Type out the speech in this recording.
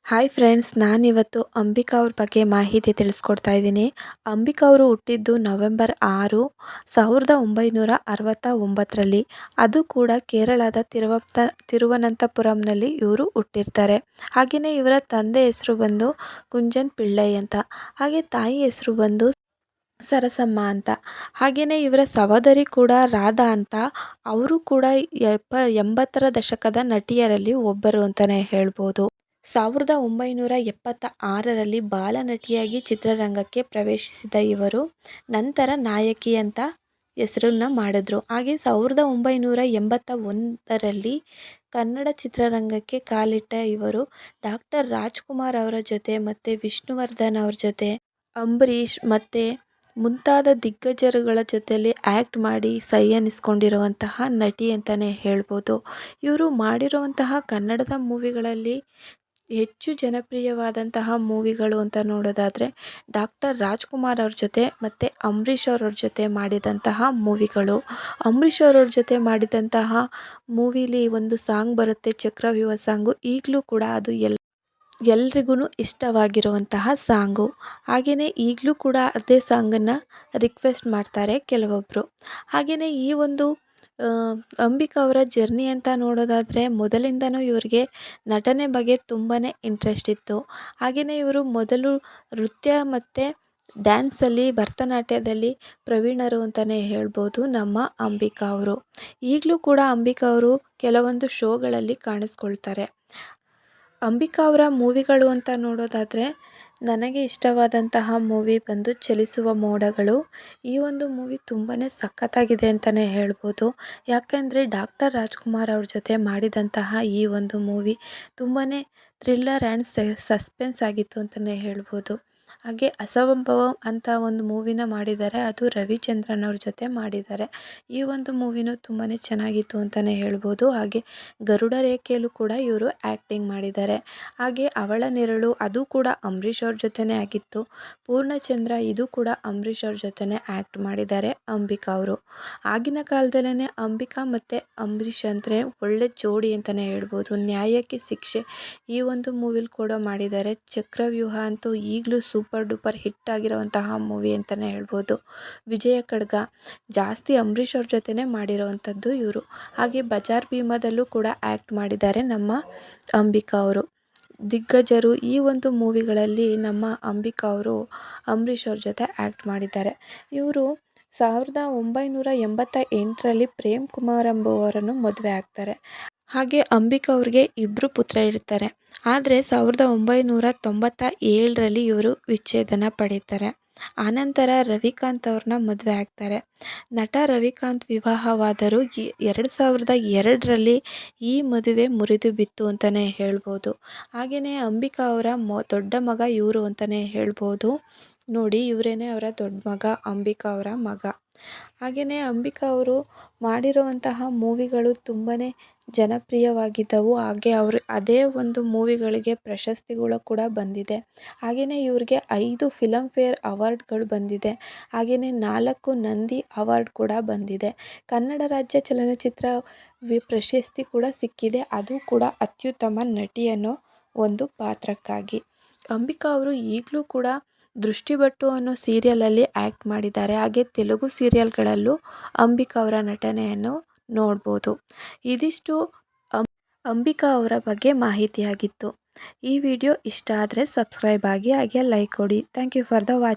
Hi friends, ನಾನಿವತ್ತು ಅಂಬಿಕಾ ಅವ್ರ ಬಗ್ಗೆ ಮಾಹಿತಿ ತಿಳಿಸ್ಕೊಡ್ತಾ ಇದ್ದೀನಿ. ಅಂಬಿಕಾ ಅವರು ಹುಟ್ಟಿದ್ದು ನವೆಂಬರ್ 6, 1969ರಲ್ಲಿ. ಅದು ಕೂಡ ಕೇರಳದ ತಿರುವನಂತಪುರಂನಲ್ಲಿ ಇವರು ಹುಟ್ಟಿರ್ತಾರೆ. ಹಾಗೆಯೇ ಇವರ ತಂದೆ ಹೆಸರು ಬಂದು ಕುಂಜನ್ ಪಿಳ್ಳೈ ಅಂತ, ಹಾಗೆ ತಾಯಿ ಹೆಸರು ಬಂದು ಸರಸಮ್ಮ ಅಂತ. ಹಾಗೆಯೇ ಇವರ ಸಹೋದರಿ ಕೂಡ ರಾಧಾ ಅಂತ. ಅವರು ಕೂಡ 80ರ ದಶಕದ ನಟಿಯರಲ್ಲಿ ಒಬ್ಬರು ಅಂತಲೇ ಹೇಳ್ಬೋದು. 1976ರಲ್ಲಿ ಬಾಲನಟಿಯಾಗಿ ಚಿತ್ರರಂಗಕ್ಕೆ ಪ್ರವೇಶಿಸಿದ ಇವರು ನಂತರ ನಾಯಕಿ ಅಂತ ಹೆಸರನ್ನ ಮಾಡಿದ್ರು. ಹಾಗೆ 1981ರಲ್ಲಿ ಕನ್ನಡ ಚಿತ್ರರಂಗಕ್ಕೆ ಕಾಲಿಟ್ಟ ಇವರು ಡಾಕ್ಟರ್ ರಾಜ್ಕುಮಾರ್ ಅವರ ಜೊತೆ ಮತ್ತು ವಿಷ್ಣುವರ್ಧನ್ ಅವ್ರ ಜೊತೆ, ಅಂಬರೀಷ್ ಮತ್ತು ಮುಂತಾದ ದಿಗ್ಗಜರುಗಳ ಜೊತೆಯಲ್ಲಿ ಆ್ಯಕ್ಟ್ ಮಾಡಿ ಸೈ ಅನ್ನಿಸ್ಕೊಂಡಿರುವಂತಹ ನಟಿ ಅಂತಲೇ ಹೇಳ್ಬೋದು. ಇವರು ಮಾಡಿರುವಂತಹ ಕನ್ನಡದ ಮೂವಿಗಳಲ್ಲಿ ಹೆಚ್ಚು ಜನಪ್ರಿಯವಾದಂತಹ ಮೂವಿಗಳು ಅಂತ ನೋಡೋದಾದರೆ ಡಾಕ್ಟರ್ ರಾಜ್ಕುಮಾರ್ ಅವ್ರ ಜೊತೆ ಮತ್ತು ಅಂಬರೀಷ್ ಅವ್ರ ಜೊತೆ ಮಾಡಿದಂತಹ ಮೂವಿಗಳು. ಅಂಬರೀಷ್ ಅವ್ರ ಜೊತೆ ಮಾಡಿದಂತಹ ಮೂವಿಲಿ ಒಂದು ಸಾಂಗ್ ಬರುತ್ತೆ, ಚಕ್ರವ್ಯೂಹ ಸಾಂಗು. ಈಗಲೂ ಕೂಡ ಅದು ಎಲ್ರಿಗೂ ಇಷ್ಟವಾಗಿರುವಂತಹ ಸಾಂಗು. ಹಾಗೆಯೇ ಈಗಲೂ ಕೂಡ ಅದೇ ಸಾಂಗನ್ನು ರಿಕ್ವೆಸ್ಟ್ ಮಾಡ್ತಾರೆ ಕೆಲವೊಬ್ಬರು. ಹಾಗೆಯೇ ಈ ಒಂದು ಅಂಬಿಕಾ ಅವರ ಜರ್ನಿ ಅಂತ ನೋಡೋದಾದರೆ ಮೊದಲಿಂದನೂ ಇವರಿಗೆ ನಟನೆ ಬಗ್ಗೆ ತುಂಬಾ ಇಂಟ್ರೆಸ್ಟ್ ಇತ್ತು. ಹಾಗೆಯೇ ಇವರು ಮೊದಲು ನೃತ್ಯ ಮತ್ತು ಡ್ಯಾನ್ಸಲ್ಲಿ, ಭರತನಾಟ್ಯದಲ್ಲಿ ಪ್ರವೀಣರು ಅಂತಲೇ ಹೇಳ್ಬೋದು ನಮ್ಮ ಅಂಬಿಕಾ ಅವರು. ಈಗಲೂ ಕೂಡ ಅಂಬಿಕಾ ಅವರು ಕೆಲವೊಂದು ಶೋಗಳಲ್ಲಿ ಕಾಣಿಸ್ಕೊಳ್ತಾರೆ. ಅಂಬಿಕಾ ಅವರ ಮೂವಿಗಳು ಅಂತ ನೋಡೋದಾದರೆ ನನಗೆ ಇಷ್ಟವಾದಂತಹ ಮೂವಿ ಬಂದು ಚಲಿಸುವ ಮೋಡಗಳು. ಈ ಒಂದು ಮೂವಿ ತುಂಬಾ ಸಖತ್ತಾಗಿದೆ ಅಂತಲೇ ಹೇಳ್ಬೋದು. ಯಾಕೆಂದರೆ ಡಾಕ್ಟರ್ ರಾಜ್ಕುಮಾರ್ ಅವ್ರ ಜೊತೆ ಮಾಡಿದಂತಹ ಈ ಒಂದು ಮೂವಿ ತುಂಬಾ ಥ್ರಿಲ್ಲರ್ ಆ್ಯಂಡ್ ಸಸ್ಪೆನ್ಸ್ ಆಗಿತ್ತು ಅಂತಲೇ ಹೇಳ್ಬೋದು. ಹಾಗೆ ಅಸಂಭವ ಅಂತ ಒಂದು ಮೂವಿನ ಮಾಡಿದ್ದಾರೆ, ಅದು ರವಿಚಂದ್ರನ್ ಅವ್ರ ಜೊತೆ ಮಾಡಿದ್ದಾರೆ. ಈ ಒಂದು ಮೂವಿನೂ ತುಂಬಾ ಚೆನ್ನಾಗಿತ್ತು ಅಂತಲೇ ಹೇಳ್ಬೋದು. ಹಾಗೆ ಗರುಡ ರೇಖೆಯಲ್ಲೂ ಕೂಡ ಇವರು ಆ್ಯಕ್ಟಿಂಗ್ ಮಾಡಿದ್ದಾರೆ. ಹಾಗೆ ಅವಳ ನೆರಳು, ಅದು ಕೂಡ ಅಂಬರೀಷ್ ಅವ್ರ ಜೊತೆನೇ ಆಗಿತ್ತು. ಪೂರ್ಣಚಂದ್ರ, ಇದು ಕೂಡ ಅಂಬರೀಷ್ ಅವ್ರ ಜೊತೆನೇ ಆ್ಯಕ್ಟ್ ಮಾಡಿದ್ದಾರೆ ಅಂಬಿಕಾ ಅವರು. ಆಗಿನ ಕಾಲದಲ್ಲೇ ಅಂಬಿಕಾ ಮತ್ತು ಅಂಬರೀಷ್ ಅಂದರೆ ಒಳ್ಳೆ ಜೋಡಿ ಅಂತಲೇ ಹೇಳ್ಬೋದು. ನ್ಯಾಯಕ್ಕೆ ಶಿಕ್ಷೆ ಈ ಒಂದು ಮೂವಿಲಿ ಕೂಡ ಮಾಡಿದ್ದಾರೆ. ಚಕ್ರವ್ಯೂಹ ಅಂತೂ ಈಗಲೂ ಸೂಪರ್ ಡೂಪರ್ ಹಿಟ್ ಆಗಿರುವಂತಹ ಮೂವಿ ಅಂತಲೇ ಹೇಳ್ಬೋದು. ವಿಜಯ ಖಡ್ಗ ಜಾಸ್ತಿ ಅಂಬರೀಷ್ ಅವ್ರ ಜೊತೆನೇ ಮಾಡಿರೋವಂಥದ್ದು ಇವರು. ಹಾಗೆ ಬಜಾರ್ ಭೀಮದಲ್ಲೂ ಕೂಡ ಆ್ಯಕ್ಟ್ ಮಾಡಿದ್ದಾರೆ ನಮ್ಮ ಅಂಬಿಕಾ ಅವರು. ದಿಗ್ಗಜರು ಈ ಒಂದು ಮೂವಿಗಳಲ್ಲಿ ನಮ್ಮ ಅಂಬಿಕಾ ಅವರು ಅಂಬರೀಷ್ ಅವ್ರ ಜೊತೆ ಆ್ಯಕ್ಟ್ ಮಾಡಿದ್ದಾರೆ. ಇವರು 1988ರಲ್ಲಿ ಪ್ರೇಮ್ ಕುಮಾರ್ ಎಂಬುವರನ್ನು ಮದುವೆ ಆಗ್ತಾರೆ. ಹಾಗೆ ಅಂಬಿಕಾ ಅವ್ರಿಗೆ ಇಬ್ಬರು ಪುತ್ರ ಇರ್ತಾರೆ. ಆದರೆ 1997ರಲ್ಲಿ ಇವರು ವಿಚ್ಛೇದನ ಪಡೀತಾರೆ. ಆನಂತರ ರವಿಕಾಂತ್ ಅವ್ರನ್ನ ಮದುವೆ ಆಗ್ತಾರೆ. ನಟ ರವಿಕಾಂತ್ ವಿವಾಹವಾದರೂ 2002ರಲ್ಲಿ ಈ ಮದುವೆ ಮುರಿದು ಬಿತ್ತು ಅಂತಲೇ ಹೇಳ್ಬೋದು. ಹಾಗೆಯೇ ಅಂಬಿಕಾ ಅವರ ದೊಡ್ಡ ಮಗ ಇವರು ಅಂತಲೇ ಹೇಳ್ಬೋದು. ನೋಡಿ, ಇವರೇನೆ ಅವರ ದೊಡ್ಡ ಮಗ, ಅಂಬಿಕಾ ಅವರ ಮಗ. ಹಾಗೆಯೇ ಅಂಬಿಕಾ ಅವರು ಮಾಡಿರುವಂತಹ ಮೂವಿಗಳು ತುಂಬಾ ಜನಪ್ರಿಯವಾಗಿದ್ದವು. ಹಾಗೆ ಅವರು ಅದೇ ಒಂದು ಮೂವಿಗಳಿಗೆ ಪ್ರಶಸ್ತಿಗಳು ಕೂಡ ಬಂದಿದೆ. ಹಾಗೆಯೇ ಇವ್ರಿಗೆ 5 ಫಿಲಮ್ಫೇರ್ ಅವಾರ್ಡ್ಗಳು ಬಂದಿದೆ. ಹಾಗೆಯೇ 4 ನಂದಿ ಅವಾರ್ಡ್ ಕೂಡ ಬಂದಿದೆ. ಕನ್ನಡ ರಾಜ್ಯ ಚಲನಚಿತ್ರ ಪ್ರಶಸ್ತಿ ಕೂಡ ಸಿಕ್ಕಿದೆ, ಅದು ಕೂಡ ಅತ್ಯುತ್ತಮ ನಟಿ ಅನ್ನೋ ಒಂದು ಪಾತ್ರಕ್ಕಾಗಿ. ಅಂಬಿಕಾ ಅವರು ಈಗಲೂ ಕೂಡ ದೃಷ್ಟಿಬೊಟ್ಟು ಅನ್ನೋ ಸೀರಿಯಲಲ್ಲಿ ಆ್ಯಕ್ಟ್ ಮಾಡಿದ್ದಾರೆ. ಹಾಗೆ ತೆಲುಗು ಸೀರಿಯಲ್ಗಳಲ್ಲೂ ಅಂಬಿಕಾ ಅವರ ನಟನೆಯನ್ನು ನೋಡ್ಬೋದು. ಇದಿಷ್ಟು ಅಂಬಿಕಾ ಅವರ ಬಗ್ಗೆ ಮಾಹಿತಿಯಾಗಿತ್ತು. ಈ ವಿಡಿಯೋ ಇಷ್ಟ ಆದರೆ ಸಬ್ಸ್ಕ್ರೈಬ್ ಆಗಿ, ಹಾಗೆ ಲೈಕ್ ಕೊಡಿ. Thank you for the watch.